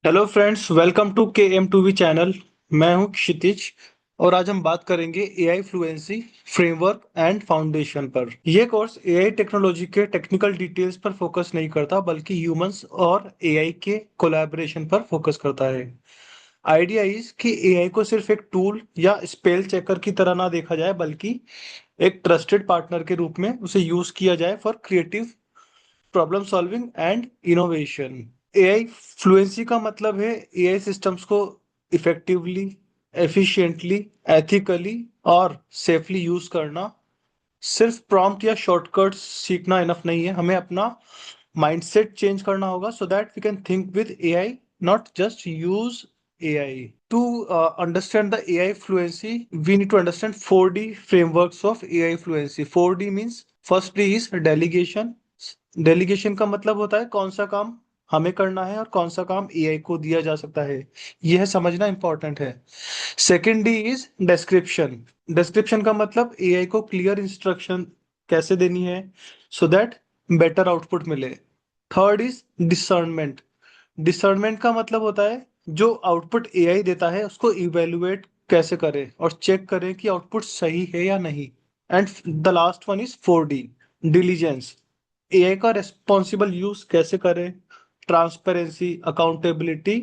Hello friends, welcome to के M to V channel. मैं हूं क्षितिज और आज हम बात करेंगे AI fluency framework and foundation पर। यह कोर्स एआई टेक्नोलॉजी के टेक्निकल डिटेल्स पर फोकस नहीं करता बल्कि ह्यूमंस और एआई के कोलैबोरेशन पर फोकस करता है। आइडिया इज कि एआई को सिर्फ एक टूल या स्पेल चेकर की तरह ना देखा जाए बल्कि एक ट्रस्टेड पार्टनर के रूप में उसे यूज किया जाए for creative problem solving and innovation. AI fluency का मतलब है एआई सिस्टम्स को इफेक्टिवली, एफिशिएंटली, एथिकली और सेफली यूज करना। सिर्फ प्रॉम्प्ट या शॉर्टकट सीखना इनफ नहीं है, हमें अपना माइंडसेट चेंज करना होगा so that we can think with AI, not just use AI. To understand the AI fluency, we need to understand 4D frameworks of AI fluency. 4D means first D is delegation. Delegation का मतलब होता है कौन सा काम हमें करना है और कौन सा काम एआई को दिया जा सकता है, यह समझना इंपॉर्टेंट है। Second D is description. Description का मतलब एआई को क्लियर इंस्ट्रक्शन कैसे देनी है सो दैट बेटर आउटपुट मिले। Third is discernment. डिसर्नमेंट का मतलब होता है जो आउटपुट एआई देता है उसको इवेलुएट कैसे करें और चेक करें कि आउटपुट सही है या नहीं। And the last one is 4D diligence. AI का रेस्पॉन्सिबल यूज कैसे करें, ट्रांसपेरेंसी, अकाउंटेबिलिटी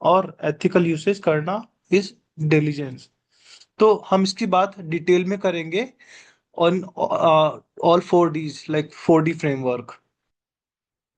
और एथिकल यूसेज करना इज डिलीजेंस। तो हम इसकी बात डिटेल में करेंगे on all 4Ds like 4D framework.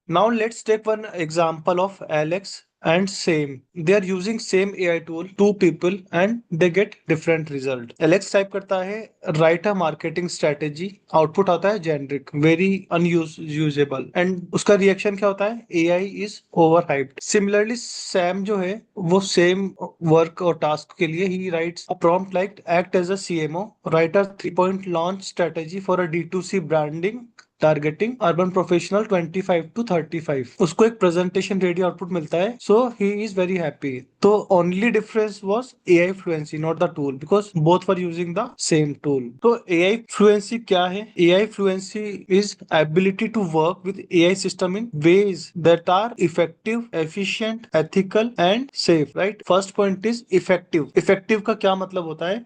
Now let's take one example of Alex and Sam. They are using same AI tool, two people, and they get different result. Alex type करता है write a marketing strategy, output आता है generic, very unusable, and उसका reaction क्या होता है, AI is overhyped. Similarly, Sam जो है वो same work और task के लिए he writes a prompt like act as a CMO, write a 3-point launch strategy for a D2C branding targeting urban professional 25 to 35। उसको एक प्रेजेंटेशन रेडी आउटपुट मिलता है, so he is very happy. तो only difference was AI fluency, not the tool, because both were using the same tool. तो AI fluency क्या है? AI fluency is ability to work with AI system in ways that are effective, efficient, ethical and safe. Right, first point is effective. Effective का क्या मतलब होता है?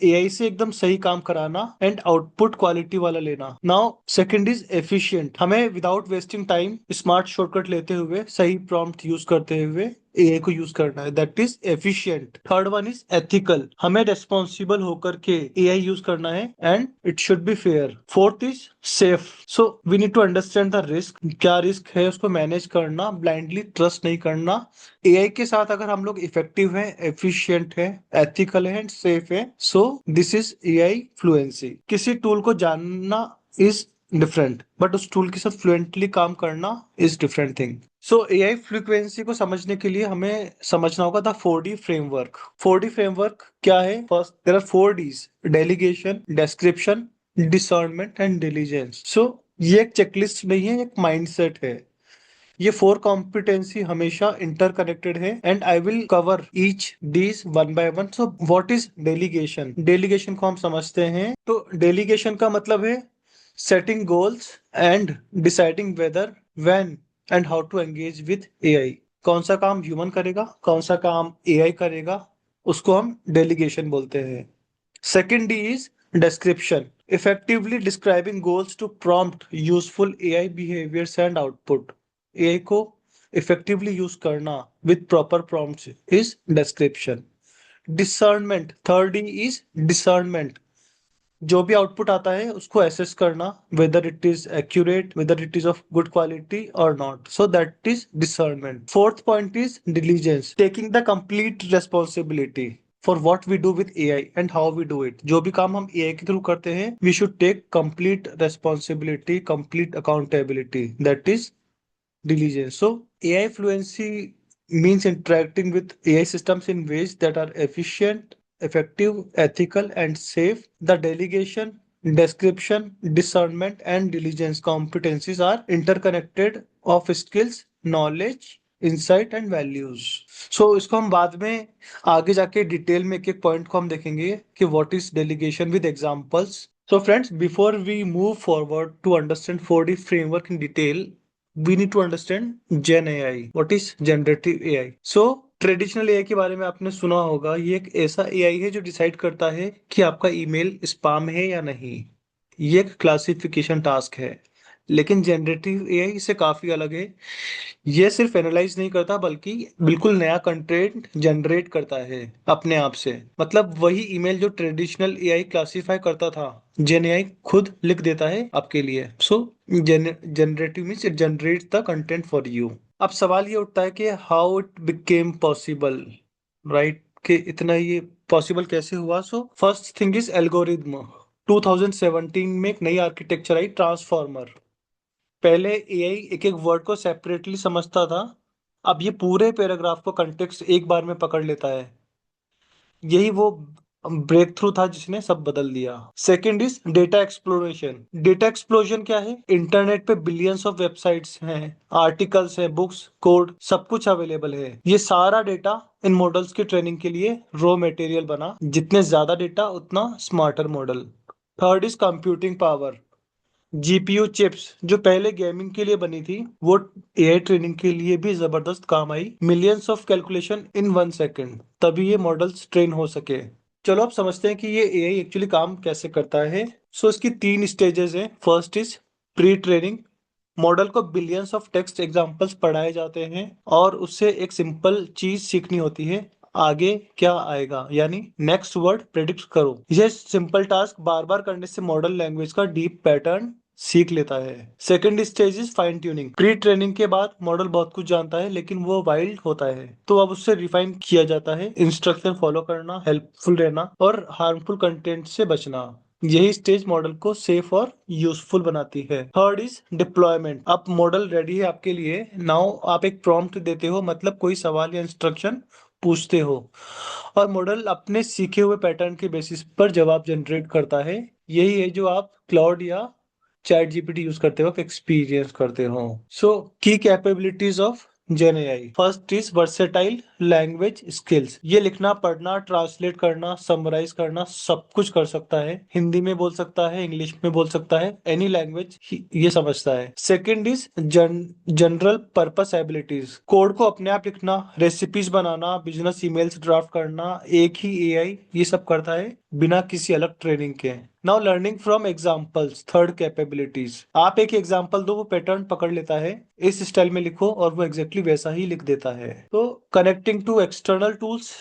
AI से एकदम सही काम कराना एंड आउटपुट क्वालिटी वाला लेना। नाउ सेकंड इज एफिशिएंट, हमें without wasting time smart shortcut लेते हुए सही प्रॉम्प्ट यूज करते हुए एआई को यूज करना है, that is efficient. Third one is ethical, हमें रेस्पॉन्सिबल होकर के एआई यूज करना है and it should be fair. Fourth is safe, so we need to understand the risk, क्या रिस्क है उसको मैनेज करना, ब्लाइंडली ट्रस्ट नहीं करना। एआई के साथ अगर हम लोग इफेक्टिव है, एफिशिएंट है, एथिकल है एंड सेफ है, सो दिस इज एआई फ्लुएंसी। किसी टूल को जानना इज डिफरेंट बट उस टूल के साथ फ्लुएंटली काम करना is different thing. So AI frequency को समझने के लिए हमें समझना होगा the 4D framework. 4D framework क्या है? First there are 4Ds, delegation, description, discernment and diligence. So ये एक चेकलिस्ट नहीं है, एक माइंडसेट है। ये 4 कॉम्पिटेंसी हमेशा इंटरकनेक्टेड है and I will cover each these one by one. So what is delegation? Delegation को हम समझते हैं, तो डेलीगेशन का मतलब है setting goals and deciding whether, when and how to engage with AI. कौन सा काम ह्यूमन करेगा, कौन सा काम एआई करेगा, उसको हम डेलीगेशन बोलते हैं। Second D is description, effectively describing goals to prompt useful AI behaviors and output। AI को इफेक्टिवली यूज करना with proper prompts is description. Discernment, third D is discernment, जो भी आउटपुट आता है उसको एसेस करना, whether it is accurate, whether it is of good quality और not, so that is discernment. Fourth point is diligence, taking the complete responsibility for what we do with AI and how we do it. जो भी काम हम AI के through करते हैं we should take complete responsibility, complete accountability, that is diligence. So AI fluency means interacting with AI systems in ways that are efficient, effective, ethical, and safe. The delegation, description, discernment, and diligence competencies are interconnected of skills, knowledge, insight and values. So इसको हम बाद में आगे जाके detail में एक एक point को हम देखेंगे कि what is delegation with examples. So friends, before we move forward to understand 4D framework in detail, we need to understand Gen AI. What is generative AI? So traditional AI के बारे में आपने सुना होगा। ये एक ऐसा एआई है जो डिसाइड करता है कि आपका ईमेल स्पैम है या नहीं। ये एक क्लासिफिकेशन टास्क है। लेकिन जनरेटिव एआई इससे काफी अलग है। ये सिर्फ एनालाइज नहीं करता बल्कि बिल्कुल नया कंटेंट जनरेट करता है अपने आप से। मतलब वही ईमेल जो ट्रेडिशनल एआई क्लासिफाई करता था, जेन एआई खुद लिख देता है आपके लिए। So generative means it generates the content for you. अब सवाल ये उठता है कि how it became possible, right? कि इतना ये पॉसिबल कैसे हुआ? So first thing is algorithm. 2017 में एक नई आर्किटेक्चर आई, ट्रांसफॉर्मर। पहले एआई एक एक वर्ड को सेपरेटली समझता था। अब ये पूरे पैराग्राफ को कंटेक्स्ट एक बार में पकड़ लेता है। यही वो ब्रेक थ्रू था जिसने सब बदल दिया। Second is data exploration. Data explosion क्या है? इंटरनेट पे बिलियंस ऑफ वेबसाइट्स हैं, आर्टिकल्स हैं, बुक्स, कोड, सब कुछ अवेलेबल है। ये सारा डेटा इन मॉडल्स की ट्रेनिंग के लिए रॉ मटेरियल बना। जितने ज्यादा डेटा उतना smarter model. Third is computing power. GPU chips जो पहले गेमिंग के लिए बनी थी, वो एआई ट्रेनिंग के लिए भी जबरदस्त काम आई। Millions of calculation in 1 second, तभी ये मॉडल्स ट्रेन हो सके। चलो अब समझते हैं कि ये एआई एक्चुअली काम कैसे करता है। सो इसकी 3 स्टेजेस हैं। First is pre training. Model को बिलियंस ऑफ टेक्स्ट एग्जांपल्स पढ़ाए जाते हैं और उससे एक सिंपल चीज सीखनी होती है, आगे क्या आएगा, यानी नेक्स्ट वर्ड प्रेडिक्ट करो। यह सिंपल टास्क बार बार करने से मॉडल लैंग्वेज का डीप पैटर्न सीख लेता है। Second stage is fine tuning. Pre training के बाद मॉडल बहुत कुछ जानता है लेकिन वो वाइल्ड होता है, तो अब उससे रिफाइन किया जाता है। इंस्ट्रक्शन फॉलो करना, हेल्पफुल रहना और हार्मफुल कंटेंट से बचना। यही स्टेज मॉडल को सेफ और यूजफुल बनाती है। Third is deployment. अब मॉडल रेडी है आपके लिए। नाउ आप एक प्रॉम्प्ट देते हो, मतलब कोई सवाल या इंस्ट्रक्शन पूछते हो और मॉडल अपने सीखे हुए पैटर्न के बेसिस पर जवाब जनरेट करता है। यही है जो आप क्लाउड या चैट जीपीटी यूज करते वक्त एक्सपीरियंस करते हो। सो की capabilities of gen AI. First is versatile language skills. ये लिखना, पढ़ना, ट्रांसलेट करना, समराइज करना सब कुछ कर सकता है। हिंदी में बोल सकता है, इंग्लिश में बोल सकता है, एनी लैंग्वेज ये समझता है। Second is general purpose abilities. Code को अपने आप लिखना, रेसिपीज बनाना, बिजनेस ईमेल्स ड्राफ्ट करना, एक ही एआई ये सब करता है बिना किसी अलग ट्रेनिंग के। Now learning from examples, third capabilities. आप एक एग्जाम्पल दो, वो पैटर्न पकड़ लेता है। इस स्टाइल में लिखो और वो एग्जैक्टली वैसा ही लिख देता है। तो कनेक्टिंग टू एक्सटर्नल टूल्स।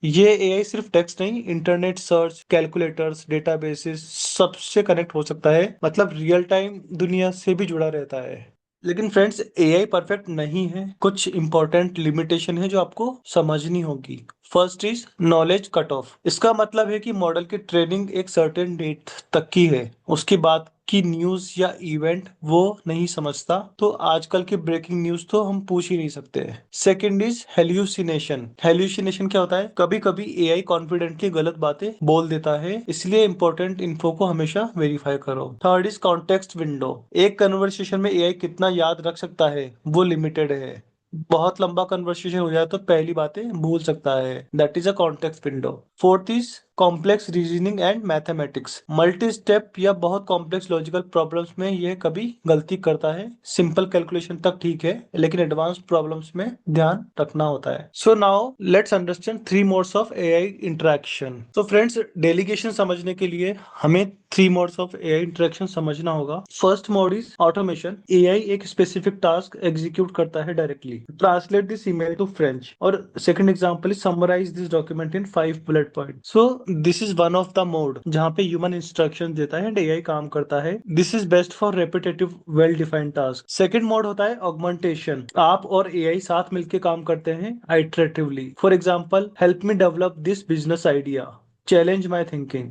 ये एआई सिर्फ टेक्स्ट नहीं, इंटरनेट सर्च, कैलकुलेटर्स, डेटाबेसेस सबसे कनेक्ट हो सकता है। मतलब रियल टाइम दुनिया से भी जुड़ा रहता है। लेकिन फ्रेंड्स, एआई परफेक्ट नहीं है। कुछ इंपॉर्टेंट लिमिटेशन है जो आपको समझनी होगी। First is knowledge cut off. इसका मतलब है कि मॉडल की ट्रेनिंग एक सर्टेन डेट तक की है, उसके बाद की न्यूज या इवेंट वो नहीं समझता। तो आजकल की ब्रेकिंग न्यूज तो हम पूछ ही नहीं सकते। Second is hallucination. हेल्यूसिनेशन क्या होता है? कभी कभी एआई कॉन्फिडेंटली गलत बातें बोल देता है, इसलिए इंपॉर्टेंट इन्फो को हमेशा वेरीफाई करो। Third is context window. एक कन्वर्सेशन में एआई कितना याद रख सकता है वो लिमिटेड है। बहुत लंबा कन्वर्सेशन हो जाए तो पहली बातें भूल सकता है। That is a context window. Fourth is complex reasoning and mathematics. Multi step या बहुत कॉम्प्लेक्स लॉजिकल प्रॉब्लम्स में ये कभी गलती करता है। सिंपल कैलकुलेशन तक ठीक है, लेकिन एडवांस प्रॉब्लम्स में ध्यान रखना होता है। So now let's understand 3 modes of AI interaction. तो फ्रेंड्स, डेलीगेशन समझने के लिए हमें 3 मोड्स ऑफ एआई इंटरेक्शन समझना होगा। First mode is automation. AI एक स्पेसिफिक टास्क एग्जीक्यूट करता है directly. Translate this email to French, और second example is summarise this document in 5 bullet point. So this is one of the mode जहाँ पे human instruction देता है and AI काम करता है। This is best for repetitive well defined task. Second mode होता है ऑगमेंटेशन। आप और एआई साथ मिलकर काम करते हैं iteratively. For example, help me develop this business idea, challenge my thinking.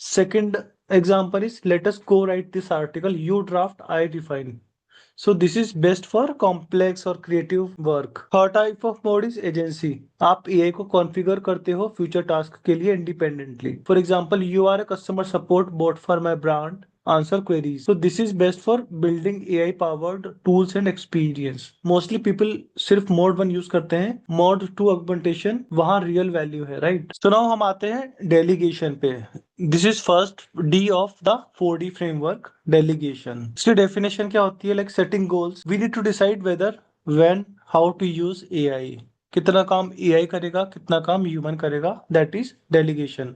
Second example is, let us co-write this article, you draft, I refine. So this is best for complex or creative work. Third type of mode is agency. आप AI को configure करते हो future task के लिए independently. For example, you are a customer support bot for my brand, answer queries. So this is best for building AI powered tools and experience. Mostly people सिर्फ mode 1 use करते हैं, mode 2 augmentation वहां real value है, right? So now हम आते हैं delegation पे। This is first D of the 4D framework, delegation. इसकी डेफिनेशन क्या होती है? Like setting goals, we need to decide whether, when, how to use AI. कितना काम एआई करेगा, कितना काम ह्यूमन करेगा, दैट इज डेलीगेशन।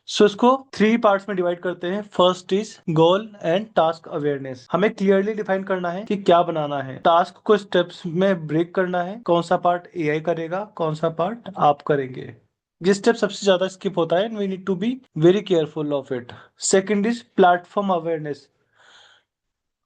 सो इसको 3 पार्ट्स में डिवाइड करते हैं। First is goal and task awareness. हमें क्लियरली डिफाइन करना है कि क्या बनाना है, टास्क को स्टेप्स में ब्रेक करना है, कौन सा पार्ट एआई करेगा, कौन सा पार्ट आप करेंगे। ये स्टेप सबसे ज्यादा स्किप होता है, we need to be very careful of it. Second is platform awareness.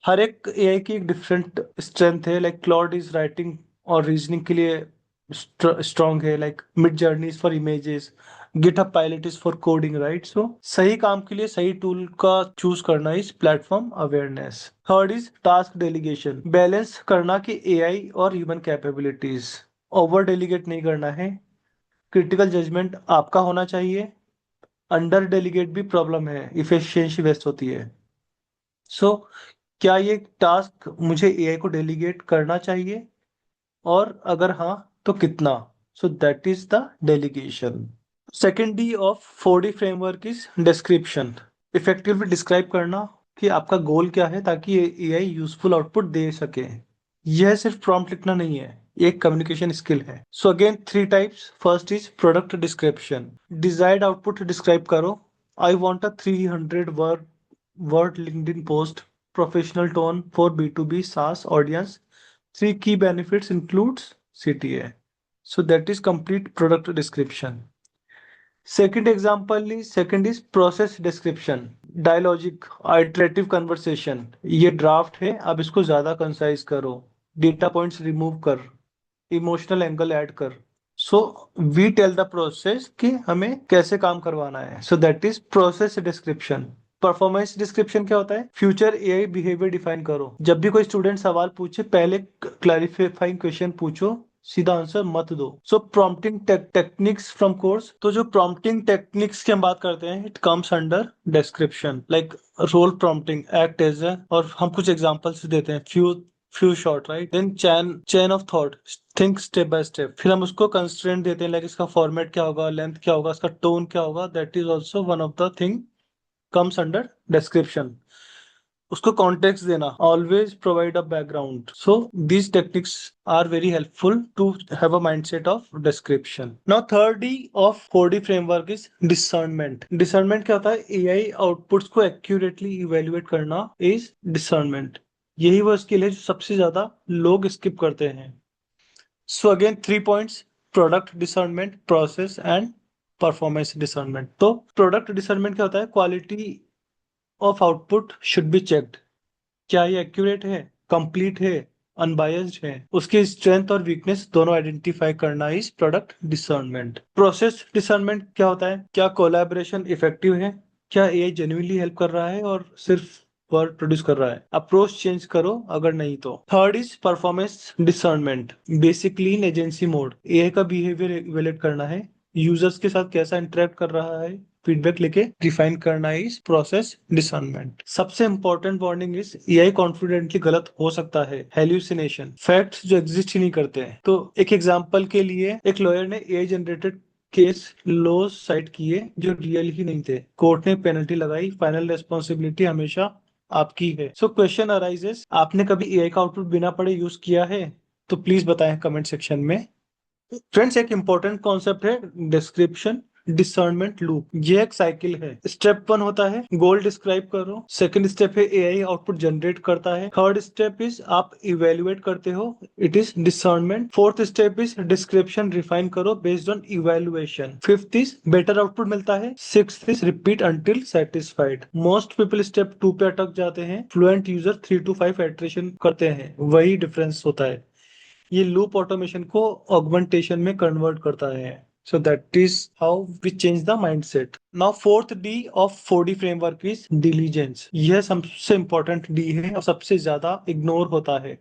हर एक एआई की एक डिफरेंट स्ट्रेंथ है। लाइक क्लॉड इज राइटिंग और रीजनिंग के लिए स्ट्रॉन्ग है, like Midjourney is for images, GitHub pilot is for coding, right? So सही काम के लिए सही टूल का चूज करना is platform awareness. Third is task delegation, balance करना कि एआई और ह्यूमन कैपेबिलिटीज, ओवर डेलीगेट नहीं करना है, क्रिटिकल जजमेंट आपका होना चाहिए, अंडर डेलीगेट भी प्रॉब्लम है, इफिशियंसी वेस्ट होती है। सो क्या ये टास्क मुझे एआई को डेलीगेट करना चाहिए, और अगर हाँ तो कितना? सो that is the delegation. Second D of 4D framework is description. Effectively describe करना कि आपका गोल क्या है ताकि एआई यूजफुल आउटपुट दे सके। यह सिर्फ प्रॉम्प्ट लिखना नहीं है, ये एक कम्युनिकेशन स्किल है। So again 3 types. First is product description, desired output describe करो। I want a 300 word LinkedIn post, professional tone for B2B SaaS audience. 3 key benefits includes CTA. So that is complete product description. Second is process description. Dialogic, iterative conversation. ये draft है, अब इसको ज्यादा concise करो, data points remove कर, emotional angle add कर। So we tell the process कि हमें कैसे काम करवाना है। So that is process description. Performance description क्या होता है? फ्यूचर एआई बिहेवियर डिफाइन करो। जब भी कोई स्टूडेंट सवाल पूछे, पहले क्लैरिफाइंग क्वेश्चन पूछो, सीधा आंसर मत दो। So prompting techniques from course, तो जो प्रॉम्प्टिंग टेक्निक्स की हम बात करते हैं, it comes under description. Like role prompting, act as a, और हम कुछ एग्जांपल्स देते हैं, few shot, right? Then chain of thought, think step by step. फिर हम उसको कंस्ट्रेंट देते हैं, लाइक इसका फॉर्मेट क्या होगा, लेंथ क्या होगा, इसका टोन क्या होगा, that is also one of the thing comes under description. उसको कॉन्टेक्स्ट देना, always provide a background. So these techniques are very helpful to have a mindset of description. Now third D of 4D framework is discernment. Discernment क्या होता है? AI outputs को accurately evaluate करना is discernment. यही वो skill है जो सबसे ज्यादा लोग स्किप करते हैं। सो again 3 points: product discernment, process and performance discernment. तो प्रोडक्ट डिसर्नमेंट क्या होता है? Quality of output should be checked. क्या ये एक्यूरेट है, कंप्लीट है, अनबायस्ड है, उसकी स्ट्रेंथ और वीकनेस दोनों आइडेंटिफाई करना is product discernment. Process discernment क्या होता है? क्या कोलैबोरेशन इफेक्टिव है, क्या एआई जेन्युइनली हेल्प कर रहा है और सिर्फ वर्क प्रोड्यूस कर रहा है, अप्रोच चेंज करो अगर नहीं तो। Third is performance discernment, basically in agency mode, AI का बिहेवियर इवेलुएट करना है, यूजर्स के साथ कैसा इंटरेक्ट कर रहा है, फीडबैक लेके डिफाइन करना इज प्रोसेस डिसर्नमेंट। सबसे important warning is AI confidently गलत हो सकता है, हेल्यूसिनेशन, फैक्ट्स जो एग्जिस्ट ही नहीं करते हैं। तो एक एग्जांपल के लिए, एक लॉयर ने AI generated case law site किए जो रियल ही नहीं थे, कोर्ट ने पेनल्टी लगाई, फाइनल रेस्पॉन्सिबिलिटी हमेशा आपकी है। सो क्वेश्चन अराइजेस, आपने कभी एआई का आउटपुट बिना पढ़े यूज किया है? तो प्लीज बताएं कमेंट सेक्शन में। फ्रेंड्स, एक इंपॉर्टेंट कॉन्सेप्ट है डिस्क्रिप्शन डिसर्नमेंट लूप। ये एक साइकिल है। स्टेप 1 होता है गोल डिस्क्राइब करो, सेकंड स्टेप है एआई आउटपुट जनरेट करता है, थर्ड स्टेप इज आप इवेल्युएट करते हो, it is discernment, fourth step is description refine करो based on evaluation, fifth is better output मिलता है, sixth is repeat until satisfied. Most people step 2 पे अटक जाते हैं, फ्लुएंट यूजर 3 to 5 इटरेशन करते हैं, वही डिफरेंस होता है। ये लूप ऑटोमेशन को ऑगमेंटेशन में कन्वर्ट करता है। So that is how we change the mindset. Now fourth D of 4D framework is diligence. यह सबसे इंपॉर्टेंट डी है और सबसे ज्यादा इग्नोर होता है।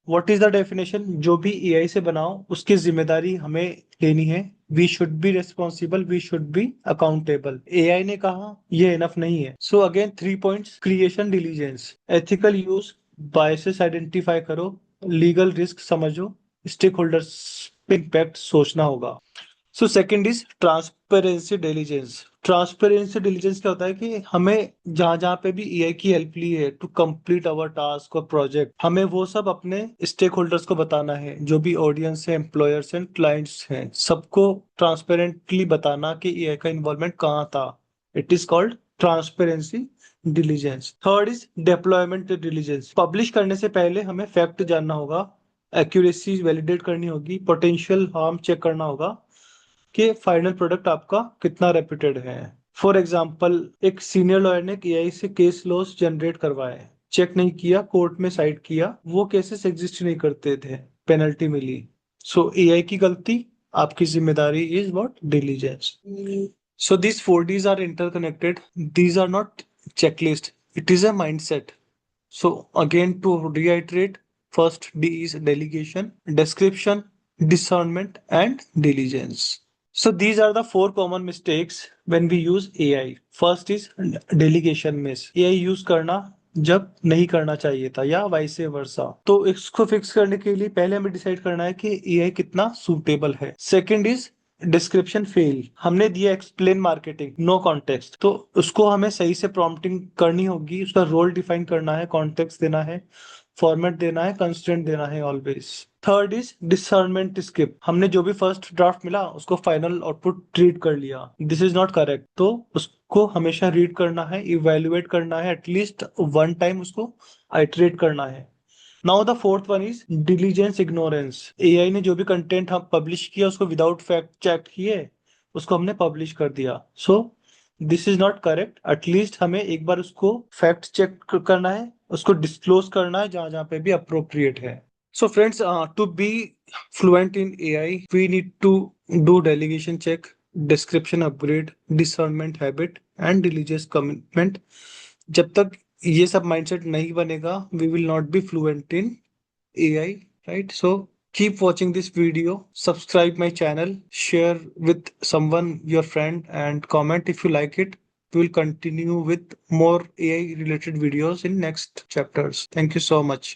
What is the definition? जो भी एआई से बनाओ उसकी जिम्मेदारी हमें लेनी है। We should be responsible, we should be accountable. AI ने कहा ये इनफ नहीं है। So again 3 points: creation diligence, ethical use, biases identify करो, लीगल रिस्क समझो, स्टेक होल्डर्स पे इम्पैक्ट सोचना होगा। So second is transparency diligence. Transparency diligence क्या होता है कि हमें जहां जहां पे भी एआई की हेल्प ली है टू कंप्लीट अवर टास्क और प्रोजेक्ट, हमें वो सब अपने स्टेक होल्डर्स को बताना है, जो भी ऑडियंस है, एम्प्लॉयर्स एंड क्लाइंट्स हैं, सबको ट्रांसपेरेंटली बताना कि एआई का इन्वॉल्वमेंट कहाँ था। It is called transparency diligence. Third is deployment diligence. Publish करने से पहले हमें फैक्ट जानना होगा, एक्यूरेसी वैलिडेट करनी होगी, पोटेंशियल हार्म चेक करना होगा कि फाइनल प्रोडक्ट आपका कितना रेप्यूटेड है। फॉर एग्जाम्पल, एक सीनियर लॉयर ने एआई से केस लॉस जनरेट करवाए, चेक नहीं किया, कोर्ट में साइड किया, वो केसेस एग्जिस्ट नहीं करते थे, पेनल्टी मिली। सो एआई की गलती, आपकी जिम्मेदारी is what? Diligence. So these 4 Ds are interconnected. These are not checklist. It is a mindset. So again, to reiterate, first D is delegation, description, discernment, and diligence. So these are the 4 common mistakes when we use AI. First is delegation miss. AI use करना जब नहीं करना चाहिए था या vice versa. तो इसको fix करने के लिए पहले हमें डिसाइड करना है कि AI कितना सूटेबल है। Second is description fail. हमने दिया एक्सप्लेन मार्केटिंग, नो कॉन्टेक्स्ट, तो उसको हमें सही से प्रॉम्प्टिंग करनी होगी, उसका रोल डिफाइन करना है, कॉन्टेक्स्ट देना है, फॉर्मेट देना है, कंस्ट्रेंट देना है always. Third is discernment skip. हमने जो भी फर्स्ट ड्राफ्ट मिला उसको फाइनल आउटपुट ट्रीट कर लिया, दिस इज नॉट करेक्ट, तो उसको हमेशा रीड करना है, इवेल्युएट करना है, एटलीस्ट 1 टाइम उसको आइटरेट करना है। Now the fourth one is diligence ignorance. AI ने जो भी कंटेंट हम पब्लिश किया उसको विदाउट फैक्ट चेक किए उसको हमने पब्लिश कर दिया। सो this is not correct. At least हमें एक बार उसको फैक्ट चेक करना है, उसको डिस्क्लोज करना है जहां जहां पे भी अप्रोप्रिएट है। So friends, to be fluent in AI, we need to do delegation check, description upgrade, discernment habit, and diligence commitment. जब तक ये सब mindset नहीं बनेगा, we will not be fluent in AI, right? So keep watching this video, subscribe my channel, share with someone, your friend, and comment if you like it. We will continue with more AI related videos in next chapters. Thank you so much.